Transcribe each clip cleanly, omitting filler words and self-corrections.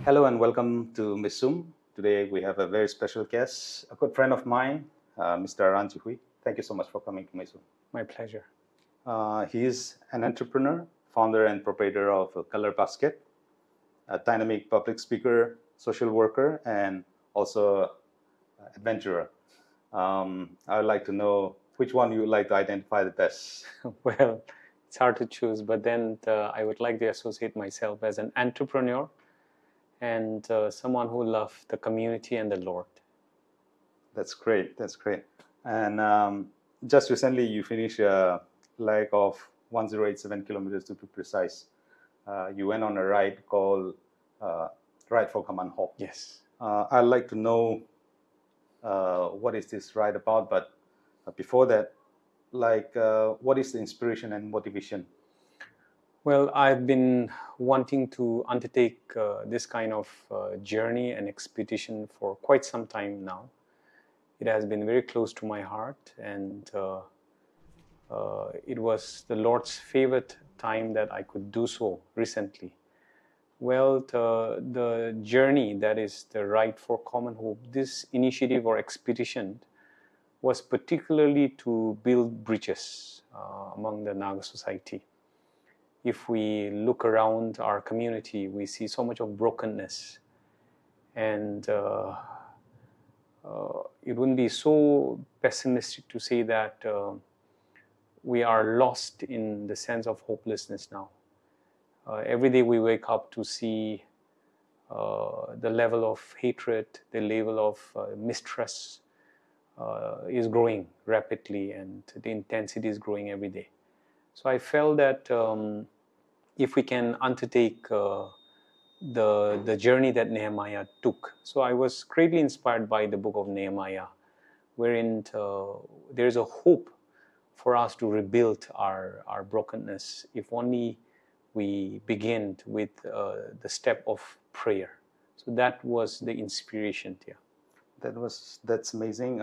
Hello and welcome to Meisum. Today we have a very special guest, a good friend of mine, Mr. Aran Chihui. Thank you so much for coming to Meisum. My pleasure. He is an entrepreneur, founder and proprietor of Colorbasket, a dynamic public speaker, social worker, and also adventurer. I would like to know which one you would like to identify the best. Well, it's hard to choose, but then I would like to associate myself as an entrepreneur and someone who loves the community and the Lord. That's great. That's great. And just recently, you finished a leg of 1087 kilometers to be precise. You went on a ride called Ride for Common Hope. Yes. I'd like to know what is this ride about, but before that, what is the inspiration and motivation? Well, I've been wanting to undertake this kind of journey and expedition for quite some time now. It has been very close to my heart, and it was the Lord's favorite time that I could do so recently. Well, the journey, that is the Ride for Common Hope, this initiative or expedition was particularly to build bridges among the Naga society. If we look around our community, we see so much of brokenness, and it wouldn't be so pessimistic to say that we are lost in the sense of hopelessness now. Every day we wake up to see the level of hatred, the level of mistrust is growing rapidly, and the intensity is growing every day. So I felt that if we can undertake the journey that Nehemiah took. So I was greatly inspired by the book of Nehemiah, wherein there's a hope for us to rebuild our brokenness if only we begin with the step of prayer. So that was the inspiration here. That's amazing.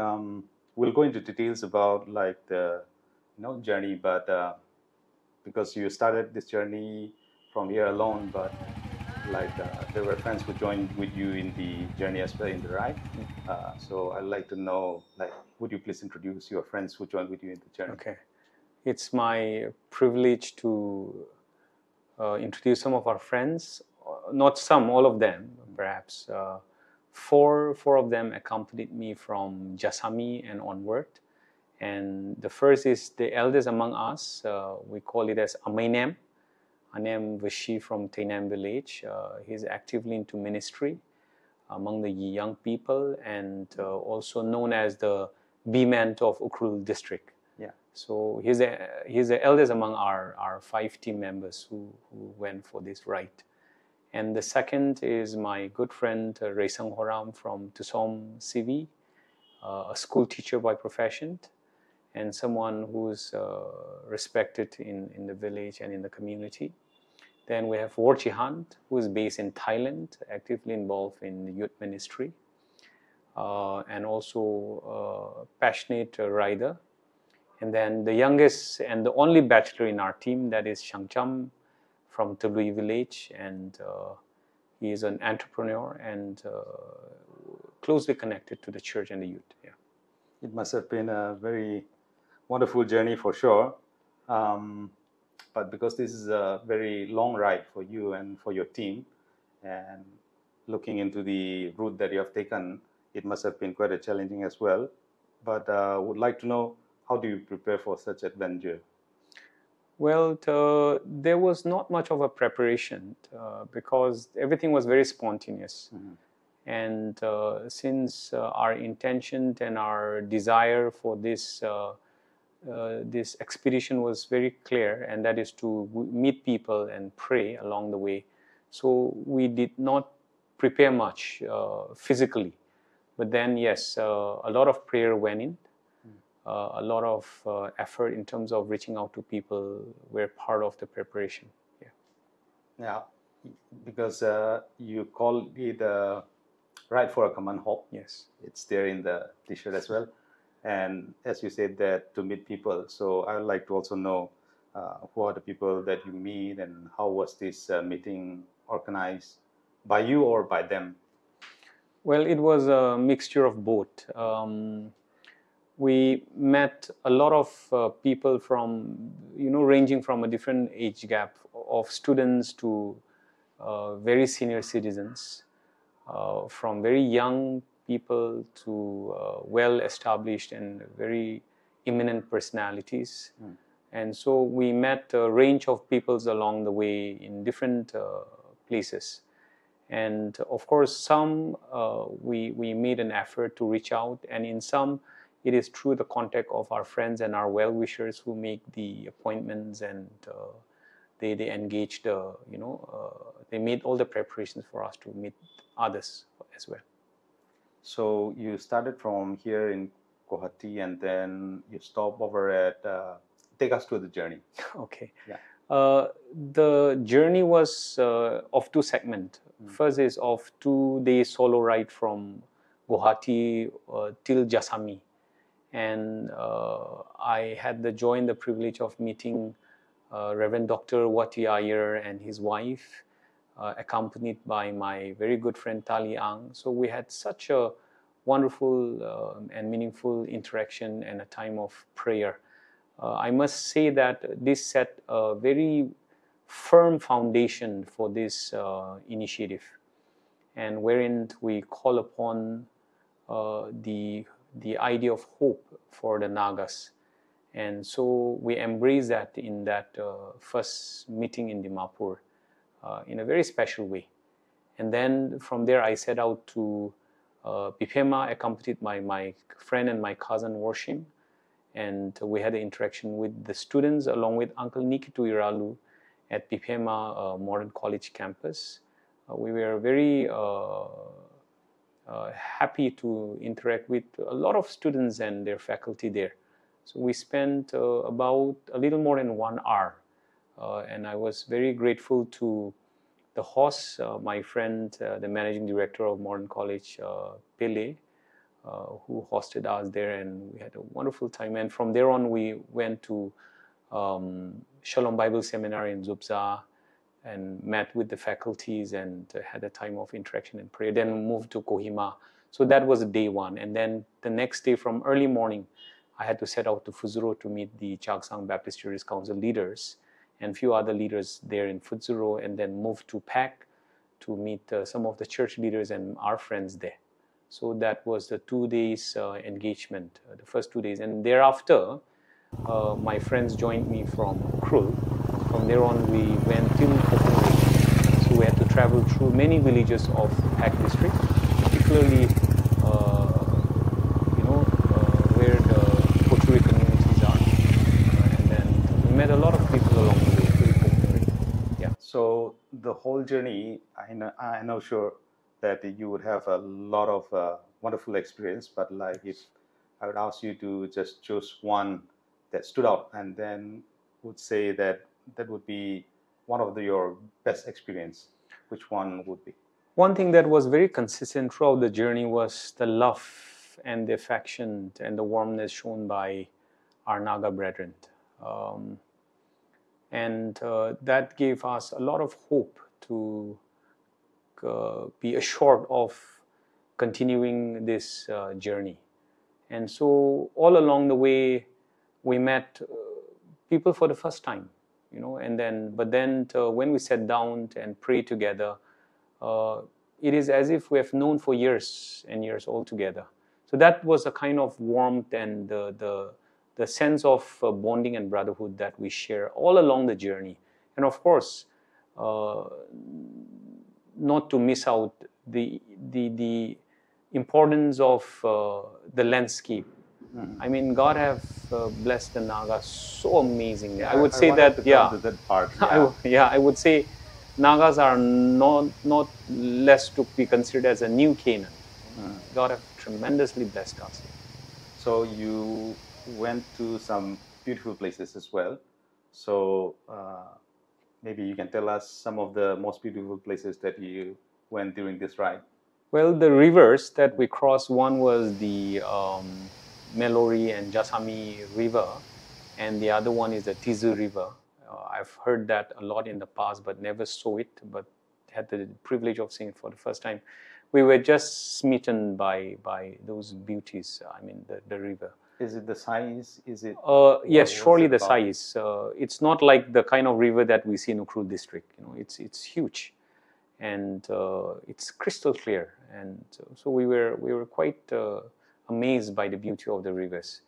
We'll go into details about the journey, but because you started this journey from here alone, but there were friends who joined with you in the journey as well, in the ride. So I'd like to know, would you please introduce your friends who joined with you in the journey? Okay, it's my privilege to introduce some of our friends, not some, all of them, perhaps. Four of them accompanied me from Jasami and onward. And the first is the eldest among us. We call it as Amainem. Anem Vashi from Tainam village. He's actively into ministry among the young people, and also known as the B-man of Ukhrul district. Yeah. So he's the eldest among our 5 team members who went for this ride. And the second is my good friend Raisang Horam from Tusom CV, a school teacher by profession, and someone who's respected in the village and in the community. Then we have Warchihan, who is based in Thailand, actively involved in the youth ministry, and also a passionate rider. And then the youngest and the only bachelor in our team, that is Shangcham from Tului village, and he is an entrepreneur and closely connected to the church and the youth. Yeah. It must have been a very wonderful journey for sure. But because this is a very long ride for you and for your team, and looking into the route that you have taken, it must have been quite a challenging as well. But would like to know, how do you prepare for such adventure? Well, there was not much of a preparation because everything was very spontaneous. Mm-hmm. And since our intention and our desire for this expedition was very clear, and that is to meet people and pray along the way. So we did not prepare much physically. But then, yes, a lot of prayer went in. A lot of effort in terms of reaching out to people were part of the preparation. Yeah. Yeah, because you call it Ride for a Common Hope. Yes. It's there in the t-shirt as well. And as you said, that to meet people. So I would like to also know who are the people that you meet, and how was this meeting organized by you or by them? Well, it was a mixture of both. We met a lot of people from, ranging from a different age gap of students to very senior citizens, from very young people to well-established and very eminent personalities. And so we met a range of peoples along the way in different places. And of course, some we made an effort to reach out, and in some, it is through the contact of our friends and our well-wishers who make the appointments, and they engaged, they made all the preparations for us to meet others as well. So you started from here in Guwahati, and then you stopped over at. Take us through the journey. Okay. Yeah. The journey was of two segments. First is of 2-day solo ride from Guwahati till Jasami. And I had the joy and the privilege of meeting Reverend Dr. Wati Iyer and his wife, accompanied by my very good friend Tali Ang. So we had such a wonderful and meaningful interaction and a time of prayer. I must say that this set a very firm foundation for this initiative, and wherein we call upon the idea of hope for the Nagas. And so we embrace that in that first meeting in Dimapur in a very special way. And then from there I set out to Pipema, accompanied by my friend and my cousin Warshim. And we had an interaction with the students along with Uncle Nikitu Iralu at Pipema Modern College campus. We were very happy to interact with a lot of students and their faculty there. So we spent about a little more than 1 hour. And I was very grateful to the host, my friend, the managing director of Modern College, Pele, who hosted us there, and we had a wonderful time. And from there on, we went to Shalom Bible Seminar in Zubza and met with the faculties and had a time of interaction and prayer. Then moved to Kohima. So that was day one. And then the next day from early morning, I had to set out to Fuzuro to meet the Chagsang Baptist Church Council leaders and few other leaders there in Fuzuro, and then moved to Pak to meet some of the church leaders and our friends there. So that was the 2 days engagement, the first 2 days. And thereafter, my friends joined me from Ukhrul. From there on, we went till Ukhrul. So we had to travel through many villages of Pak district, particularly, where the Pochuri communities are. And then we met a lot of people along the way. Yeah. So the whole journey, I know sure that you would have a lot of wonderful experience, but like if I would ask you to just choose one that stood out, and then would say that would be one of your best experience, which one would be? One thing that was very consistent throughout the journey was the love and the affection and the warmness shown by our Naga brethren. That gave us a lot of hope to be assured of continuing this journey. And so all along the way, we met people for the first time, but then when we sat down and prayed together, it is as if we have known for years and years all together. So that was a kind of warmth and the sense of bonding and brotherhood that we share all along the journey. And of course, not to miss out the importance of the landscape. I mean, God have blessed the Nagas so amazingly. I would say that, that part. Yeah. I would say Nagas are not less to be considered as a new Canaan. God have tremendously blessed us. So you went to some beautiful places as well. So maybe you can tell us some of the most beautiful places that you went during this ride. Well, the rivers that we crossed, one was the Melori and Jasami River, and the other one is the Tizu River. I've heard that a lot in the past, but never saw it. But had the privilege of seeing it for the first time, we were just smitten by those beauties. I mean, the river. Is it the size? Is it? Yes, surely the about? size. It's not like the kind of river that we see in Ukhrul district. You know, it's huge, and it's crystal clear. And so we were quite amazed by the beauty of the rivers,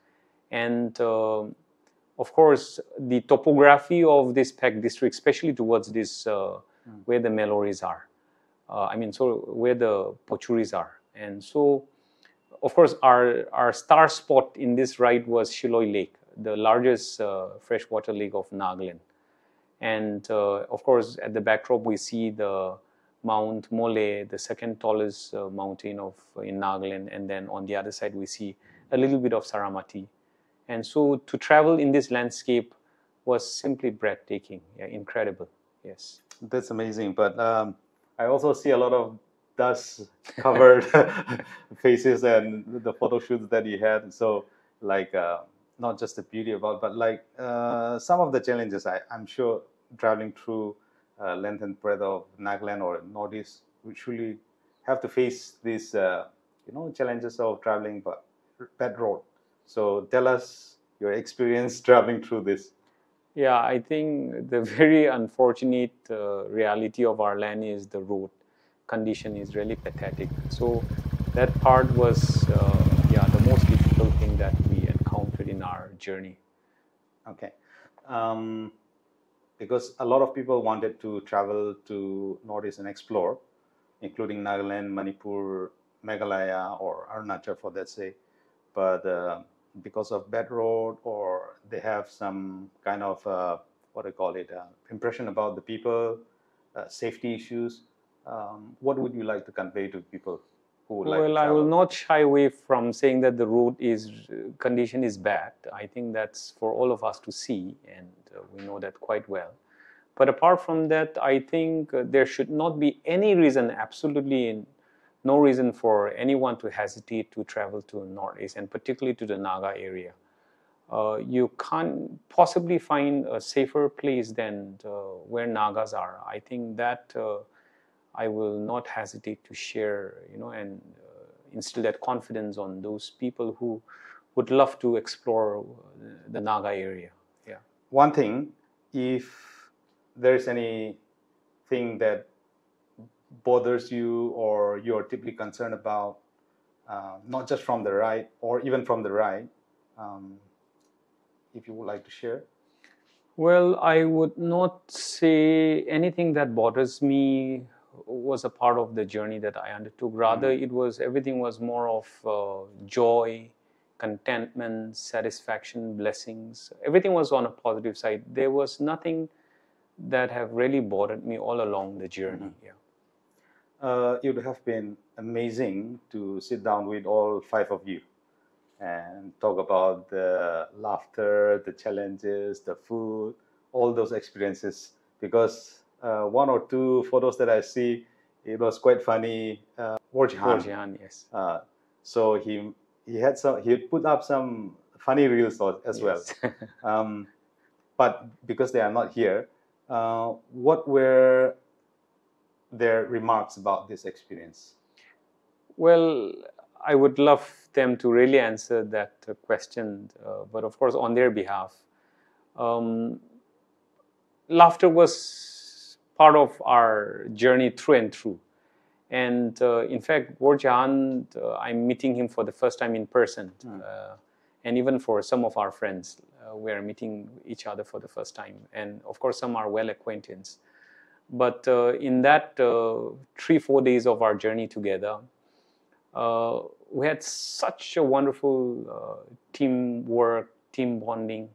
and of course the topography of this Peck district, especially towards this where the Meloris are. I mean, so where the Pochuris are, and so. Of course, our star spot in this ride was Shiloi Lake, the largest freshwater lake of Nagaland. And of course, at the backdrop, we see the Mount Mole, the second tallest mountain in Nagaland. And then on the other side, we see a little bit of Saramati. And so to travel in this landscape was simply breathtaking, yeah, incredible, yes. That's amazing. But I also see a lot of dust covered faces and the photo shoots that you had. So like not just the beauty about, but like some of the challenges I'm sure traveling through length and breadth of Nagaland or Northeast, we surely have to face these challenges of traveling that road. So tell us your experience traveling through this. Yeah, I think the very unfortunate reality of our land is the road condition is really pathetic. So that part was, the most difficult thing that we encountered in our journey. Okay. Because a lot of people wanted to travel to Northeast and explore, including Nagaland, Manipur, Meghalaya, or Arunachal for that sake. But because of bad road, or they have some kind of what I call it impression about the people, safety issues. What would you like to convey to people who would like to travel? I will not shy away from saying that the road condition is bad. I think that's for all of us to see, and we know that quite well. But apart from that, I think there should not be any reason, absolutely no reason for anyone to hesitate to travel to Northeast, and particularly to the Naga area. You can't possibly find a safer place than where Nagas are. I think that I will not hesitate to share, and instill that confidence on those people who would love to explore the Naga area. Yeah. One thing, if there is anything that bothers you or you're deeply concerned about, not just from the ride or even from the ride, if you would like to share. Well, I would not say anything that bothers me was a part of the journey that I undertook. Rather, everything was more of joy, contentment, satisfaction, blessings. Everything was on a positive side. There was nothing that have really bothered me all along the journey. Yeah. It would have been amazing to sit down with all 5 of you and talk about the laughter, the challenges, the food, all those experiences. Because 1 or 2 photos that I see, it was quite funny. Warjihan, yes. So he put up some funny reels as well. But because they are not here, what were their remarks about this experience? Well, I would love them to really answer that question, but of course, on their behalf. Laughter was part of our journey through and through. And in fact, Warjihan, I'm meeting him for the first time in person. And even for some of our friends, we are meeting each other for the first time. And of course, some are well acquainted. But in that 3-4 days of our journey together, we had such a wonderful teamwork, team bonding,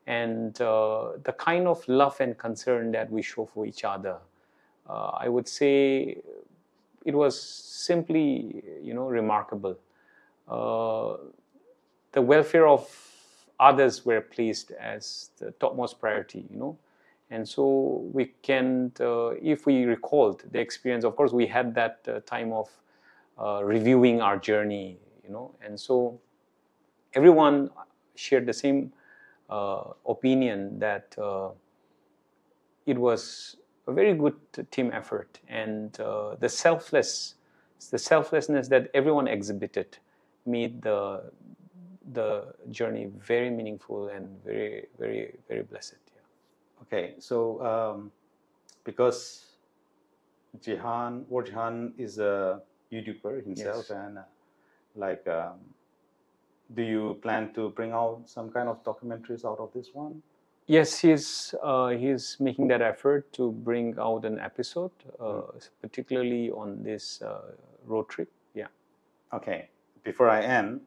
and the kind of love and concern that we show for each other. I would say it was simply, remarkable. The welfare of others were placed as the topmost priority, And so we can, if we recalled the experience, of course, we had that time of reviewing our journey, And so everyone shared the same opinion that it was a very good team effort, and the selflessness that everyone exhibited made the journey very meaningful and very, very, very blessed. Yeah. Okay, so because Jihan is a YouTuber himself, Yes. and like, do you plan to bring out some kind of documentaries out of this one? Yes, he's making that effort to bring out an episode, particularly on this road trip. Yeah. Okay, before I end,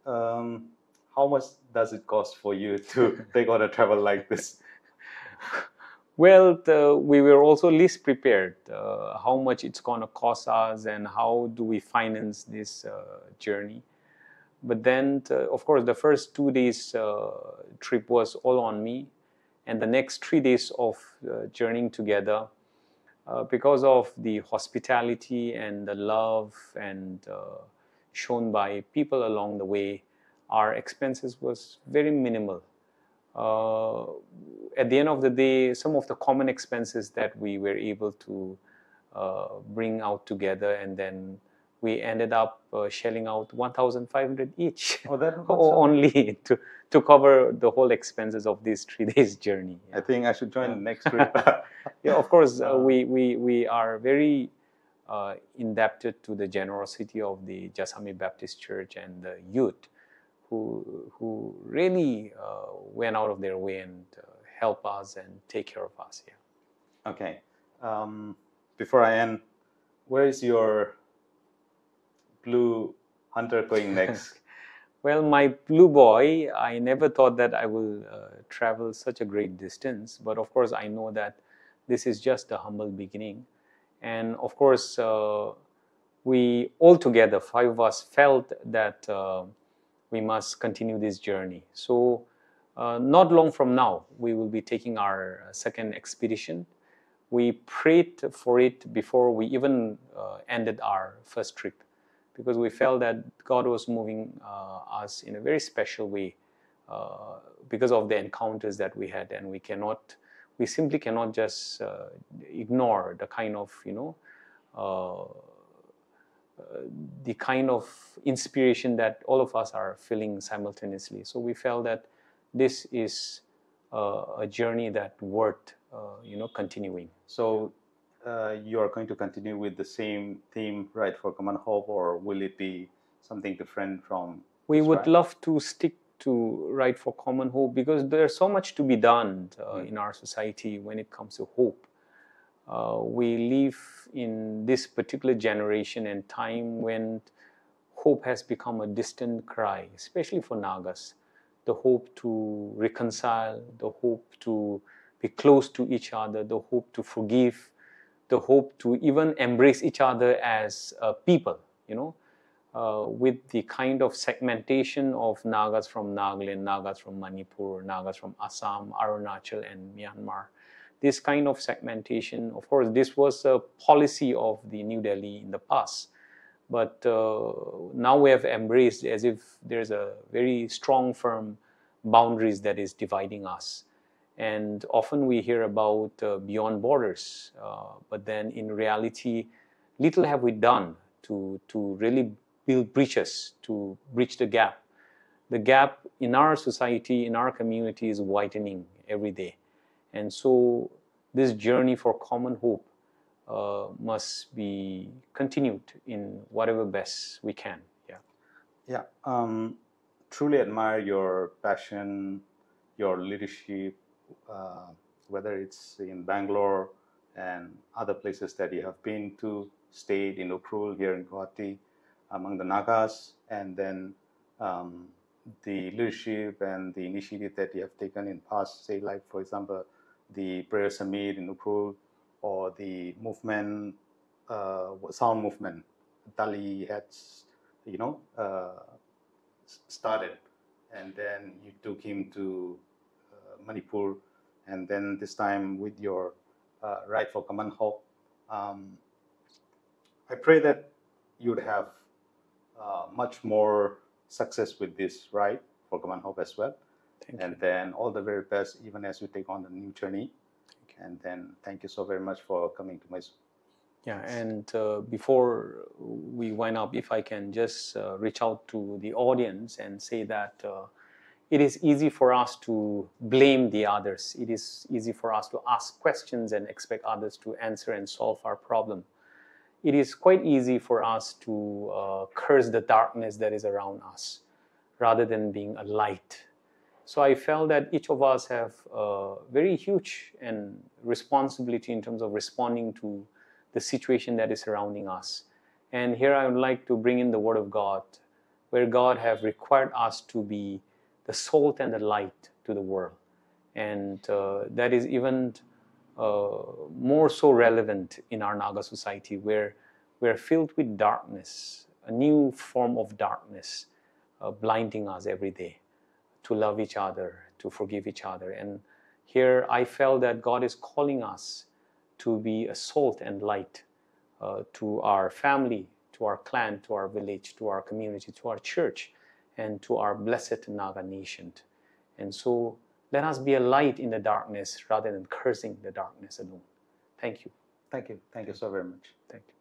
how much does it cost for you to take on a travel like this? Well, we were also least prepared. How much it's going to cost us, and how do we finance this journey? But then, of course, the first 2 days trip was all on me, and the next 3 days of journeying together, because of the hospitality and the love and shown by people along the way, our expenses was very minimal. At the end of the day, some of the common expenses that we were able to bring out together, and then we ended up shelling out 1,500 each. Oh, that's only to cover the whole expenses of this 3 days journey. I think I should join the next trip. Yeah, of course, we are very indebted to the generosity of the Jasami Baptist Church and the youth, who really went out of their way and help us and take care of us. Yeah. Okay. Before I end, where is your blue hunter going next? Well, my blue boy, I never thought that I will travel such a great distance. But of course, I know that this is just a humble beginning. And of course, we all together, 5 of us, felt that we must continue this journey. So not long from now, we will be taking our second expedition. We prayed for it before we even ended our first trip, because we felt that God was moving us in a very special way because of the encounters that we had, and we simply cannot just ignore the kind of, the kind of inspiration that all of us are feeling simultaneously. So we felt that this is a journey that worth, continuing. So you are going to continue with the same theme, right, for Common Hope, or will it be something different from? We would love to stick to Right for Common Hope, because there's so much to be done in our society when it comes to hope. We live in this particular generation and time when hope has become a distant cry, especially for Nagas. The hope to reconcile, the hope to be close to each other, the hope to forgive, the hope to even embrace each other as people, with the kind of segmentation of Nagas from Nagaland, Nagas from Manipur, Nagas from Assam, Arunachal, and Myanmar. This kind of segmentation, of course, this was a policy of the New Delhi in the past. But now we have embraced as if there's a very strong, firm boundaries that is dividing us. And often we hear about beyond borders, but then in reality, little have we done to really build bridges, to bridge the gap. The gap in our society, in our community, is widening every day. And so this journey for common hope must be continued in whatever best we can. Yeah. Truly admire your passion, your leadership, whether it's in Bangalore and other places that you have been to, stayed in Ukhrul, here in Guwahati, among the Nagas, and then the leadership and the initiative that you have taken in past, say, like, for example, the prayer summit in Ukhrul, or the movement, sound movement, Dali had, started, and then you took him to Manipur, and then this time with your Right for Common Hope. I pray that you would have much more success with this Right for Common Hope as well. Thank and you. then all the very best, even as you take on the new journey. Thank you. And then thank you so very much for coming to Meisum. Yeah, and before we wind up, if I can just reach out to the audience and say that it is easy for us to blame the others. It is easy for us to ask questions and expect others to answer and solve our problem. It is quite easy for us to curse the darkness that is around us rather than being a light. So I felt that each of us have a very huge and responsibility in terms of responding to the situation that is surrounding us. And here I would like to bring in the Word of God, where God have required us to be the salt and the light to the world. And that is even more so relevant in our Naga society, where we're filled with darkness, a new form of darkness blinding us every day to love each other, to forgive each other. And here I felt that God is calling us to be a salt and light to our family, to our clan, to our village, to our community, to our church, and to our blessed Naga nation. And so let us be a light in the darkness rather than cursing the darkness alone. Thank you. Thank you. Thank you so very much. Thank you.